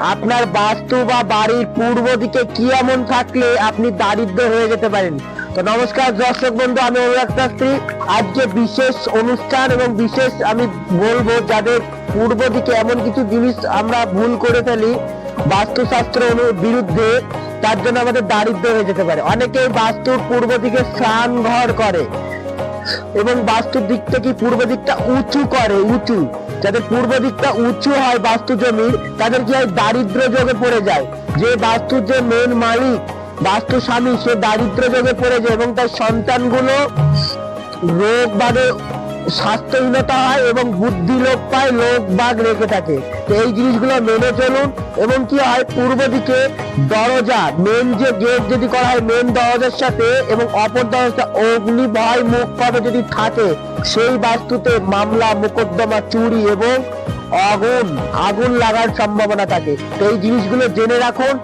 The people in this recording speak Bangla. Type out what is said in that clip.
আপনার বাস্তু বা বাড়ির পূর্ব দিকে কি এমন থাকলে আপনি দারিদ্র হয়ে যেতে পারেন। তো নমস্কার দর্শক বন্ধু, আমি অনুরাগ শাস্ত্রী। আজকে বিশেষ অনুষ্ঠান এবং বিশেষ আমি বলবো যাদের পূর্ব দিকে এমন কিছু জিনিস আমরা ভুল করে ফেলি বাস্তুশাস্ত্র বিরুদ্ধে, তার জন্য আমাদের দারিদ্র হয়ে যেতে পারে। অনেকেই বাস্তুর পূর্ব দিকে স্নান ঘর করে এবং বাস্তুর দিক থেকে পূর্ব দিকটা উঁচু করে। যাদের পূর্ব দিকটা উঁচু হয় বাস্তু জমির, তাদের কি হয়, দারিদ্র যোগে পড়ে যায়। যে বাস্তুর যে মেন মালিক, বাস্তু স্বামী, সে দারিদ্র যোগে পড়ে যায় এবং তার সন্তানগুলো রোগ বাদে স্বাস্থ্যহীনতা হয় এবং বুদ্ধি লোপ পায়, লোক বাগ রেখে থাকে। তো এই জিনিসগুলো মেনে চলুন। এবং কি হয়, পূর্ব দিকে দরজা, মেন যে গেট যদি করা হয় মেন দরজার সাথে এবং অপর দরজা অগ্নি ভয় মুখ পথে যদি থাকে, সেই বাস্তুতে মামলা মোকদ্দমা, চুরি এবং আগুন লাগার সম্ভাবনা থাকে। তো এই জিনিসগুলো জেনে রাখুন